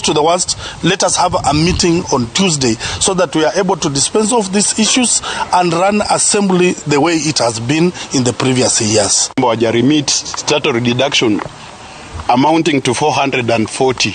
to the worst, let us have a meeting on Tuesday so that we are able to dispense of these issues and run assembly the way it has been in the previous years. Remit statutory deduction amounting to 440,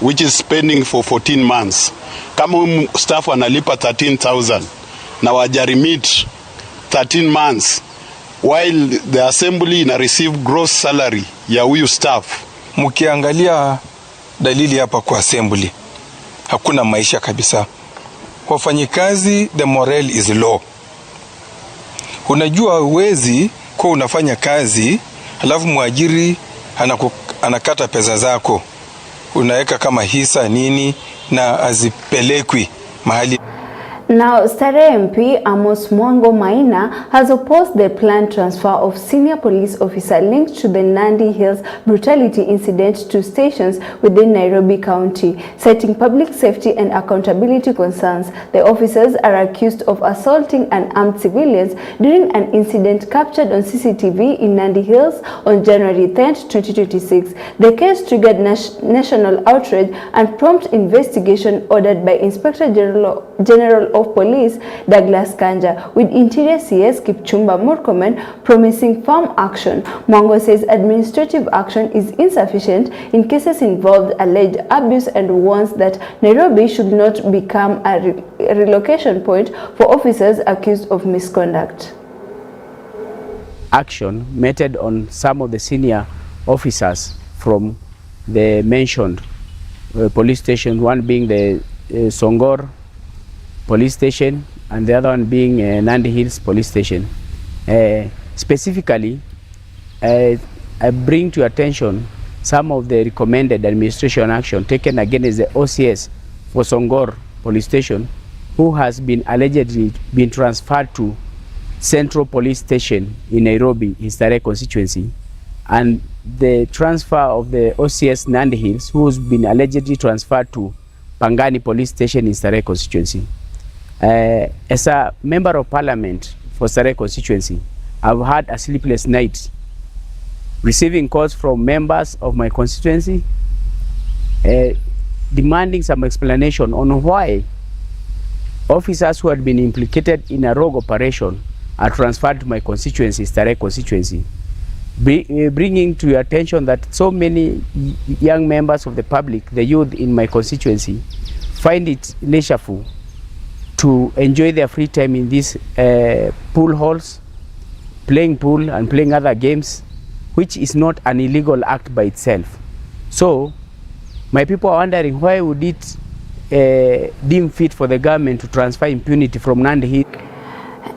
which is spending for 14 months. Kama staff wanalipa 13,000 na wajarimit 13 months while the assembly ina receive gross salary ya huyu staff. Mkiangalia dalili hapa kwa assembly, hakuna maisha kabisa. Wafanyikazi, the morale is low. Unajua uwezi kwa unafanya kazi alafu mwajiri anakata pesa zako, unaweka kama hisa nini na azipelekwi mahali. Now, Starehe MP Amos Mwango Maina has opposed the planned transfer of senior police officer linked to the Nandi Hills brutality incident to stations within Nairobi County, citing public safety and accountability concerns. The officers are accused of assaulting unarmed civilians during an incident captured on CCTV in Nandi Hills on January 10, 2026. The case triggered national outrage and prompt investigation ordered by Inspector General of Police Douglas Kanja, with Interior CS Kipchumba Murkomen promising firm action. Mwango says administrative action is insufficient in cases involved alleged abuse and warns that Nairobi should not become a relocation point for officers accused of misconduct. Action meted on some of the senior officers from the mentioned police station, one being the Songor police station and the other one being Nandi Hills police station. Specifically, I bring to your attention some of the recommended administration action taken against the OCS for Songor police station, who has been allegedly been transferred to Central Police Station in Nairobi, his direct constituency, and the transfer of the OCS Nandi Hills, who's been allegedly transferred to Pangani Police Station in Starehe constituency. As a member of parliament for Starehe constituency, I've had a sleepless night receiving calls from members of my constituency demanding some explanation on why officers who had been implicated in a rogue operation are transferred to my constituency, Starehe constituency, bringing to your attention that so many young members of the public, the youth in my constituency, find it leisureful to enjoy their free time in these pool halls, playing pool and playing other games, which is not an illegal act by itself. So my people are wondering, why would it deem fit for the government to transfer impunity from Nandi Hills?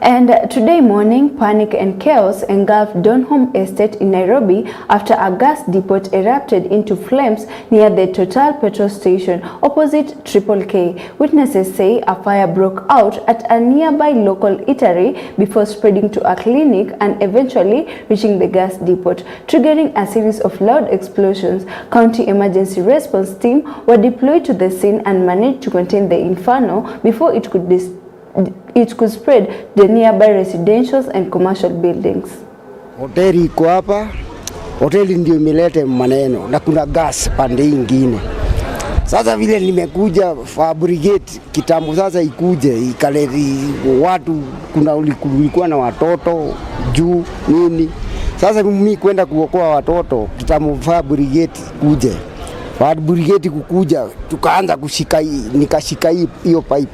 And today morning, panic and chaos engulfed Donholm Estate in Nairobi after a gas depot erupted into flames near the Total petrol station opposite Triple K. Witnesses say a fire broke out at a nearby local eatery before spreading to a clinic and eventually reaching the gas depot, triggering a series of loud explosions. County emergency response team were deployed to the scene and managed to contain the inferno before it could spread the nearby residential and commercial buildings. Hoteli iko hapa, hoteli ndio imelete maneno na kuna gas pande ingine. Sasa vile nimekuja fabricate kitambo, sasa ikuje ikaleti watu, kulikuwa na watoto juu nini. Sasa mimi kwenda kuokoa watoto, kitambo fabricate kuje. Fabricate kukuja tukaanza kushika, nikashika hiyo pipe.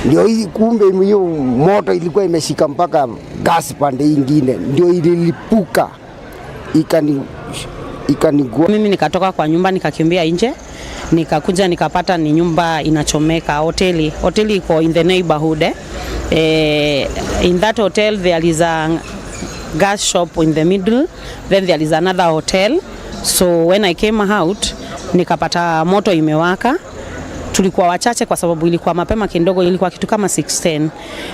Ndio hii kumbe hiyo moto ilikuwa imeshika mpaka gas pande ingine, ndio ililipuka ikanigua. Mimi nikatoka kwa nyumba nikakimbia nje, nikakuja nikapata ni nyumba inachomeka. Hoteli iko in the neighborhood. In that hotel there is a gas shop in the middle, then there is another hotel. So when I came out nikapata moto imewaka. Tulikuwa wachache kwa sababu ilikuwa mapema kidogo, ilikuwa kitu kama 6:10.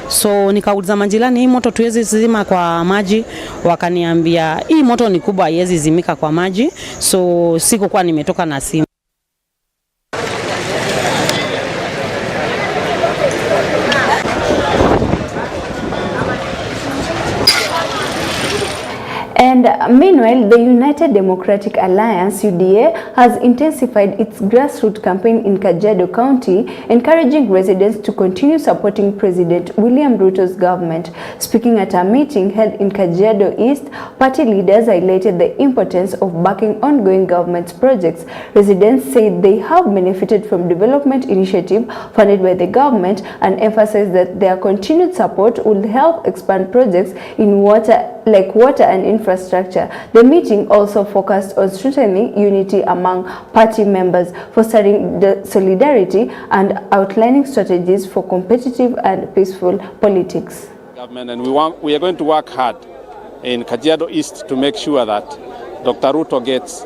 So nikauliza majirani, hii moto tuwezi zima kwa maji? Wakaniambia hii moto ni kubwa, haiwezi zimika kwa maji. So sikuwa nimetoka na simu. And meanwhile, the United Democratic Alliance, UDA, has intensified its grassroots campaign in Kajiado County, encouraging residents to continue supporting President William Ruto's government. Speaking at a meeting held in Kajiado East, party leaders highlighted the importance of backing ongoing government projects. Residents said they have benefited from development initiatives funded by the government and emphasized that their continued support will help expand projects in water and infrastructure. The meeting also focused on strengthening unity among party members, fostering the solidarity and outlining strategies for competitive and peaceful politics. Government, and we are going to work hard in Kajiado East to make sure that Dr. Ruto gets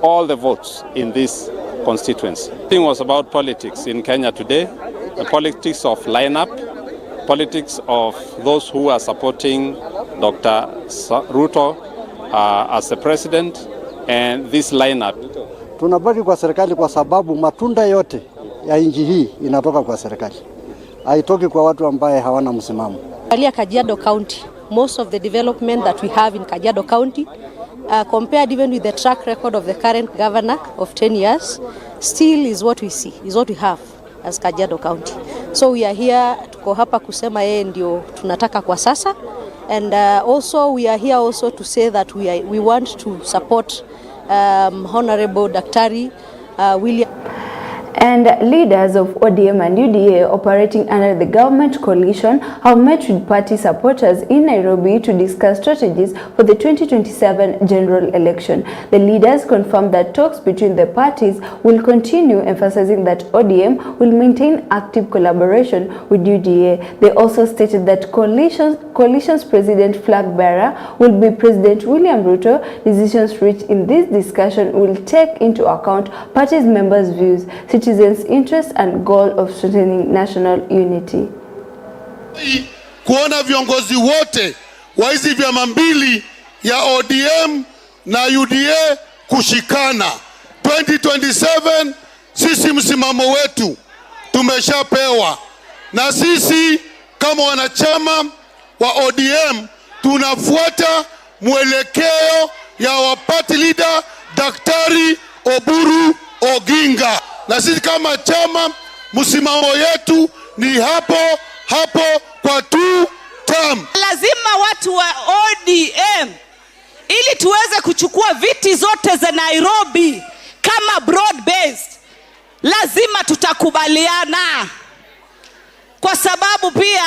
all the votes in this constituency. The thing was about politics in Kenya today, the politics of lineup, politics of those who are supporting Dr. Ruto as the president, and this lineup. Tunabaki kwa serikali kwa sababu matunda yote ya nchi hii inatoka kwa serikali. Haitoki kwa watu ambaye hawana msimamo. Kajiado County, most of the development that we have in Kajiado County, compared even with the track record of the current governor of 10 years, still is what we see, is what we have as Kajiado County. So we are here, tuko hapa kusema yeye ndio tunataka kwa sasa, and also we are here also to say that we want to support Honorable Daktari William. And leaders of ODM and UDA operating under the government coalition have met with party supporters in Nairobi to discuss strategies for the 2027 general election. The leaders confirmed that talks between the parties will continue, emphasizing that ODM will maintain active collaboration with UDA. They also stated that coalition's president flag bearer will be President William Ruto. Decisions reached in this discussion will take into account parties' members' views, citizens' interest and goal of strengthening national unity. Kuona viongozi wote wa hizi vyama mbili ya ODM na UDA kushikana 2027, sisi msimamo wetu tumeshapewa, na sisi kama wanachama wa ODM tunafuata mwelekeo ya wa party leader Daktari Oburu Oginga. Na sisi kama chama msimamo yetu ni hapo kwa 2 term. Lazima watu wa ODM ili tuweze kuchukua viti zote za Nairobi kama broad based, lazima tutakubaliana, kwa sababu pia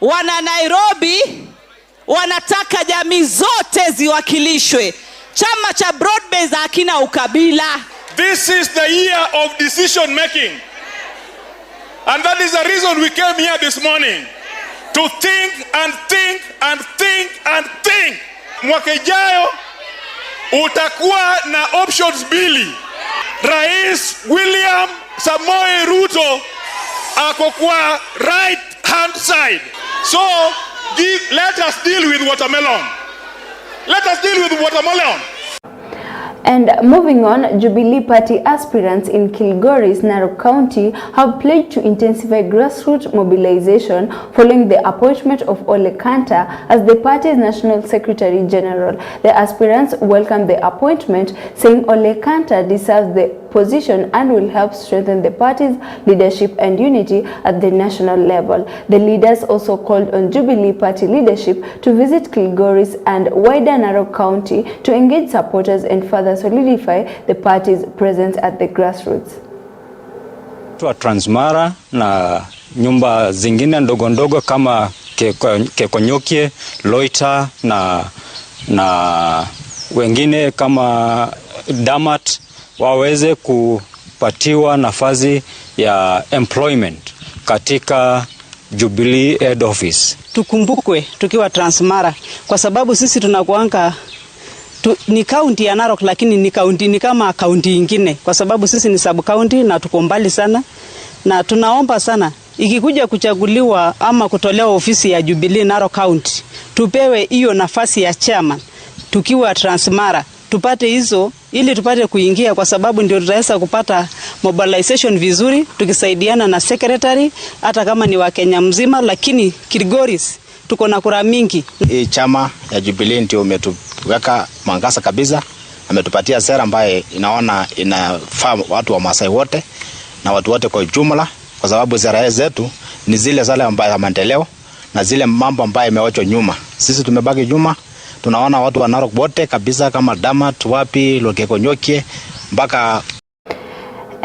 wana Nairobi wanataka jamii zote ziwakilishwe. Chama cha broad based hakina ukabila. This is the year of decision making. And that is the reason we came here this morning. To think and think and think and think. Mwaka ijayo utakuwa na options mbili. Rais William Samoei Ruto ako kwa right hand side. So let us deal with watermelon. Let us deal with watermelon. And moving on, Jubilee Party aspirants in Kilgoris, Narok County have pledged to intensify grassroots mobilization following the appointment of Ole Kanta as the party's National Secretary General. The aspirants welcomed the appointment, saying Ole Kanta deserves the position and will help strengthen the party's leadership and unity at the national level. The leaders also called on Jubilee Party leadership to visit Kilgoris and wider Narok County to engage supporters and further solidify the party's presence at the grassroots. Transmara na nyumba zingine ndogo ndogo kama Kekonyokie, Loita na wengine kama Damat waweze kupatiwa nafasi ya employment katika Jubilee Head Office. Tukumbukwe tukiwa Transmara kwa sababu sisi tunakuanga ni county ya Narok, lakini ni kama county nyingine kwa sababu sisi ni sub county na tuko mbali sana, na tunaomba sana ikikuja kuchaguliwa ama kutolewa ofisi ya Jubilee Narok County tupewe hiyo nafasi ya chairman tukiwa Transmara, tupate hizo ili tupate kuingia, kwa sababu ndio tutaweza kupata mobilization vizuri tukisaidiana na secretary, hata kama ni wa Kenya mzima, lakini Kilgoris tuko na kura mingi. Chama ya Jubilee ndio umetuweka mwangaza kabisa, ametupatia sera ambaye inaona inafaa watu wa Masai wote na watu wote kwa jumla, kwa sababu sera zetu ni zile ambaye maendeleo na zile mambo ambaye imeachwa nyuma. Sisi tumebaki nyuma. Tunaona watu wa Narok wote kabisa kama Damat, Wapi, Lokekonyokie mpaka.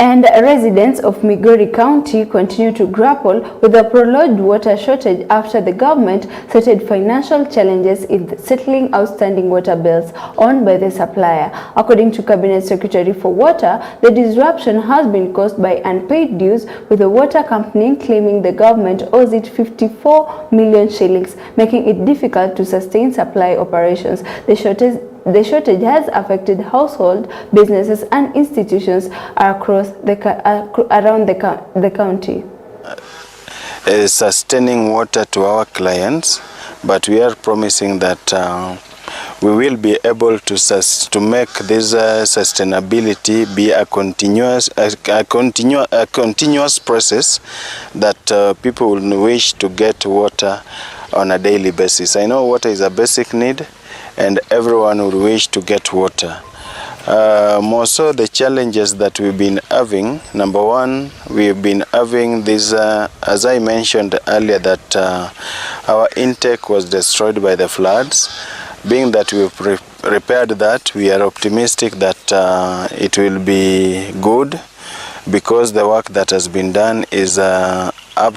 And residents of Migori County continue to grapple with a prolonged water shortage after the government cited financial challenges in settling outstanding water bills owned by the supplier. According to Cabinet Secretary for Water, the disruption has been caused by unpaid dues, with the water company claiming the government owes it 54 million shillings, making it difficult to sustain supply operations. The shortage has affected household, businesses and institutions across around the county. Sustaining water to our clients, but we are promising that we will be able to make this sustainability be a continuous process that people will wish to get water on a daily basis. I know water is a basic need, and everyone would wish to get water. More so the challenges that we've been having. Number one, we've been having this, as I mentioned earlier, that our intake was destroyed by the floods. Being that we've repaired that, we are optimistic that it will be good, because the work that has been done is up.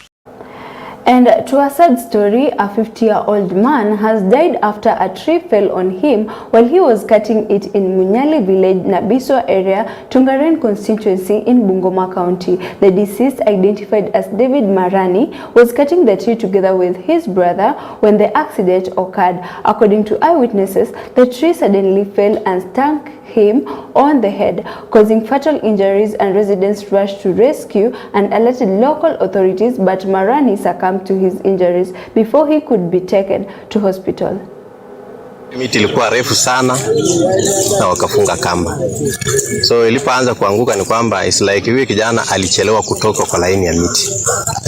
And to a sad story, a 50-year-old man has died after a tree fell on him while he was cutting it in Munyali village, Nabiswa area, Tungaren constituency in Bungoma County. The deceased, identified as David Marani, was cutting the tree together with his brother when the accident occurred. According to eyewitnesses, the tree suddenly fell and stung him on the head, causing fatal injuries, and residents rushed to rescue and alerted local authorities, but Marani succumbed to his injuries before he could be taken to hospital. Miti ilikuwa refu sana na wakafunga kamba. So ilipoanza kuanguka ni kwamba it's like huyu kijana alichelewa kutoka kwa laini ya miti.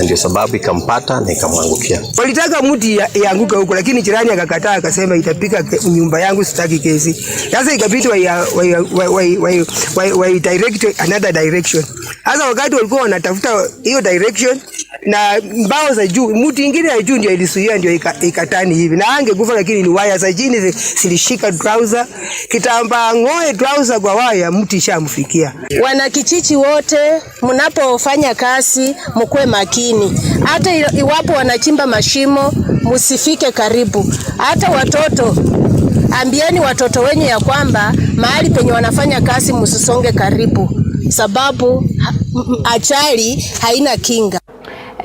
Ndio sababu ikampata na ikamwangukia. Walitaka mti ianguke huko, lakini jirani akakataa, akasema itapika nyumba yangu, sitaki kesi. Sasa ikabidi wa direct another direction. Sasa wakati walikuwa wanatafuta hiyo direction na mbao za juu, mti ingine ya juu ndio ilisuia, ndio ikatani hivi. Na angekufa, lakini ni waya za chini silishika trouser, kitamba ngoe trouser kwa waya, mti shamfikia. Wana kichichi wote, mnapofanya kazi mkwe makini. Hata iwapo wanachimba mashimo, musifike karibu. Hata watoto, ambieni watoto wenyu ya kwamba mahali penye wanafanya kazi musisonge karibu, sababu ajali haina kinga.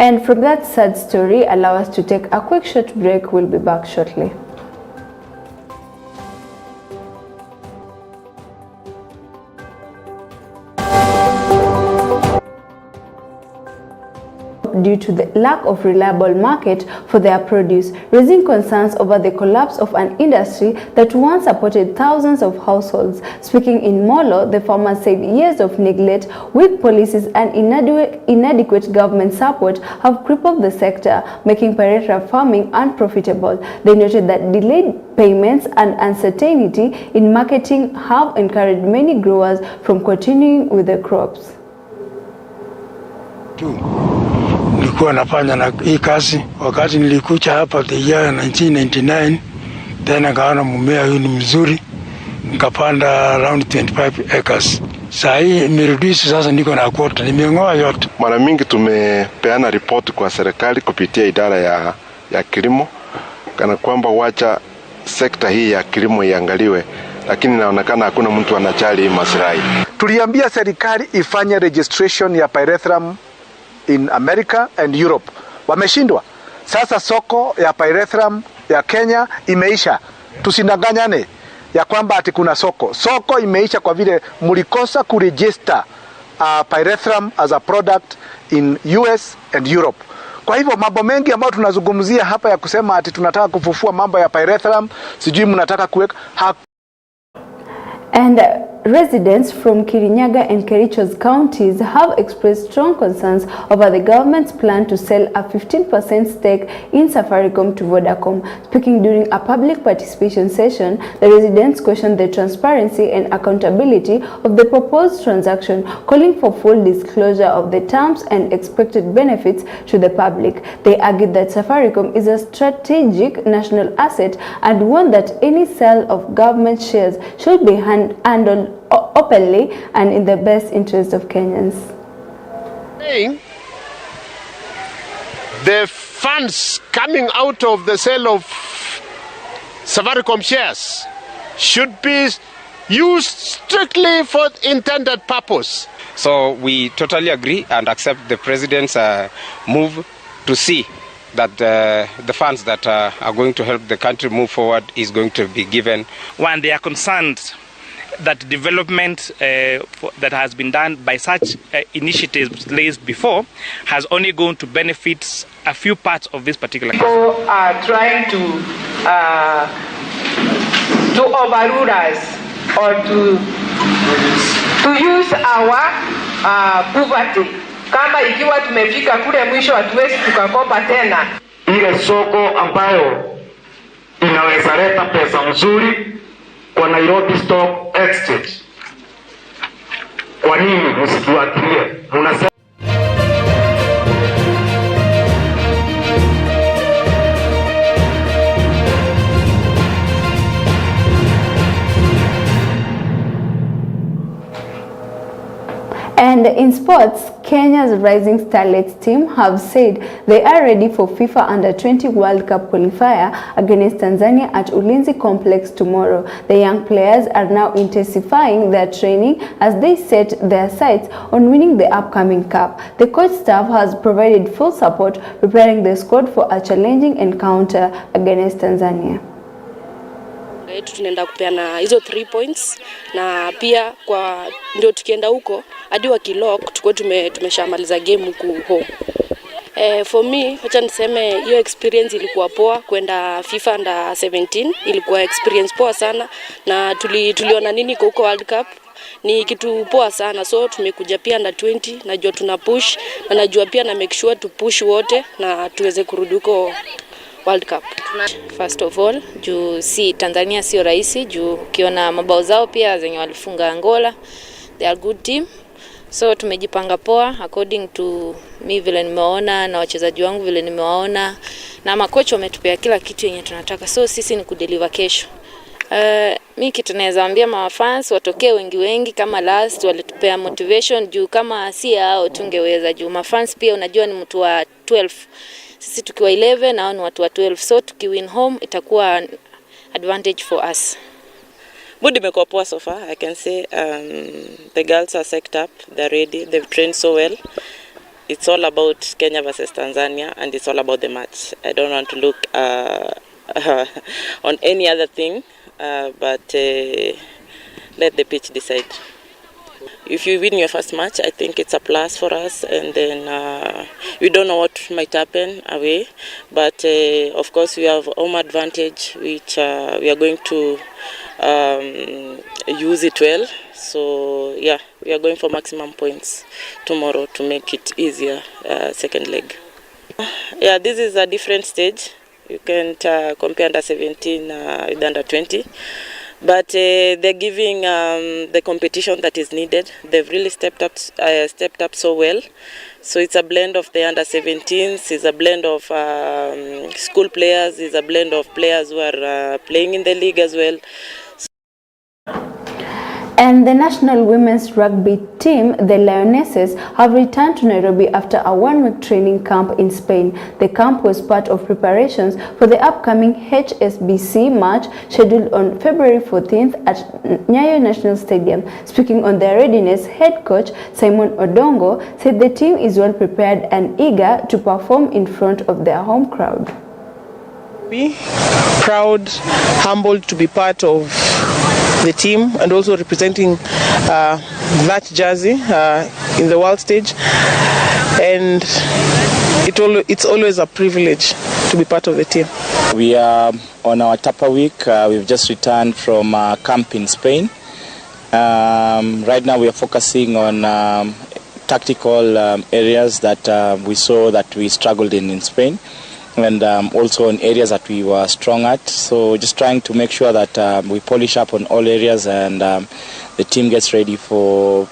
And from that sad story, allow us to take a quick short break. We'll be back shortly. Due to the lack of reliable market for their produce, raising concerns over the collapse of an industry that once supported thousands of households. Speaking in Molo, the farmers said years of neglect, weak policies and inadequate government support have crippled the sector, making parental farming unprofitable. They noted that delayed payments and uncertainty in marketing have encouraged many growers from continuing with the crops. Nilikuwa nafanya na hii kazi wakati nilikuja hapa the year 1999, tena kaona mmea huu ni mzuri, nikapanda around 25 acres. Sasa hii nimerudisha, sasa niko na quota, nimengoa yote. Mara mingi tumepeana report kwa serikali kupitia idara ya kilimo kana kwamba wacha sekta hii ya kilimo iangaliwe, lakini inaonekana hakuna mtu anajali maslahi. Tuliambia serikali ifanye registration ya pyrethrum in America and Europe. Wameshindwa. Sasa soko ya pyrethrum ya Kenya imeisha. Tusidanganyane ya kwamba ati kuna soko. Soko imeisha kwa vile mlikosa kuregister pyrethrum as a product in US and Europe. Kwa hivyo mambo mengi ambayo tunazungumzia hapa ya kusema ati tunataka kufufua mambo ya pyrethrum, sijui mnataka kuweka and residents from Kirinyaga and Kericho's counties have expressed strong concerns over the government's plan to sell a 15% stake in Safaricom to Vodacom. Speaking during a public participation session, the residents questioned the transparency and accountability of the proposed transaction, calling for full disclosure of the terms and expected benefits to the public. They argued that Safaricom is a strategic national asset and warned that any sale of government shares should be handled openly and in the best interest of Kenyans. The funds coming out of the sale of Safaricom shares should be used strictly for intended purpose. So we totally agree and accept the president's move to see that the funds that are going to help the country move forward is going to be given. One, they are concerned that development that has been done by such initiatives raised before has only going to benefit a few parts of this particular country. People are trying to overrule us or to use our poverty. Kama ikiwa tumefika kule mwisho hatuwezi tukakopa tena. Ile soko ambayo inaweza leta pesa nzuri kwa Nairobi Stock Exchange. Kwa nini msifuatilie? Mnasema And in sports, Kenya's Rising Starlets team have said they are ready for FIFA Under-20 World Cup qualifier against Tanzania at Ulinzi Complex tomorrow. The young players are now intensifying their training as they set their sights on winning the upcoming cup. The coach staff has provided full support, preparing the squad for a challenging encounter against Tanzania. Tunaenda kupeana hizo 3 points na pia kwa ndio tukienda huko hadi wakilock tuko tumeshamaliza game huko home. For me, acha niseme hiyo experience ilikuwa poa kwenda FIFA Under 17, ilikuwa experience poa sana na tuliona nini huko World Cup. Ni kitu poa sana, so tumekuja pia Under 20, najua tuna push na najua pia na make sure to push wote na tuweze kurudi huko World Cup. First of all, juu si Tanzania sio rahisi, juu ukiona mabao zao pia zenye walifunga Angola, they are good team. So tumejipanga poa according to me vile nimeona na wachezaji wangu vile nimewaona na makocha wametupea kila kitu yenye tunataka. So sisi ni kudeliver kesho. Mimi kitu naweza ambia mafans watokee wengi kama last walitupea motivation juu kama si hao tungeweza juu mafans pia unajua ni mtu wa 12. Sisi tukiwa 11 na ni watu wa 12, so tukiwin home itakuwa advantage for us. Mood imekuwa poa so far. I can say the girls are psyched up, they're ready, they've trained so well. It's all about Kenya versus Tanzania and it's all about the match. I don't want to look on any other thing, but let the pitch decide. If you win your first match, I think it's a plus for us, and then we don't know what might happen away, but of course we have home advantage, which we are going to use it well. So yeah, we are going for maximum points tomorrow to make it easier second leg. Yeah, this is a different stage. You can't compare Under 17 with Under 20. But they're giving the competition that is needed. They've really stepped up so well. So it's a blend of the Under 17s, it's a blend of school players, it's a blend of players who are playing in the league as well. And the national women's rugby team, the Lionesses, have returned to Nairobi after a one-week training camp in Spain. The camp was part of preparations for the upcoming HSBC match scheduled on February 14th at Nyayo National Stadium. Speaking on their readiness, head coach Simon Odongo said the team is well prepared and eager to perform in front of their home crowd. We proud, humbled to be part of the team and also representing that jersey in the world stage, and it's always a privilege to be part of the team. We are on our Tapa week. We've just returned from camp in Spain, Right now we are focusing on tactical areas that we saw that we struggled in Spain, and also in areas that we were strong at. So just trying to make sure that we polish up on all areas, and the team gets ready for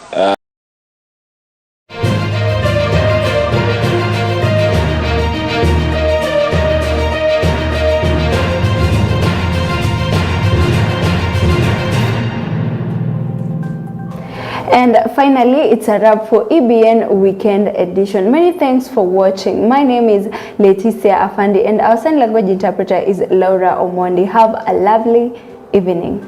And finally, it's a wrap for EBN Weekend Edition. Many thanks for watching. My name is Leticia Afandi, and our sign language interpreter is Laura Omondi. Have a lovely evening.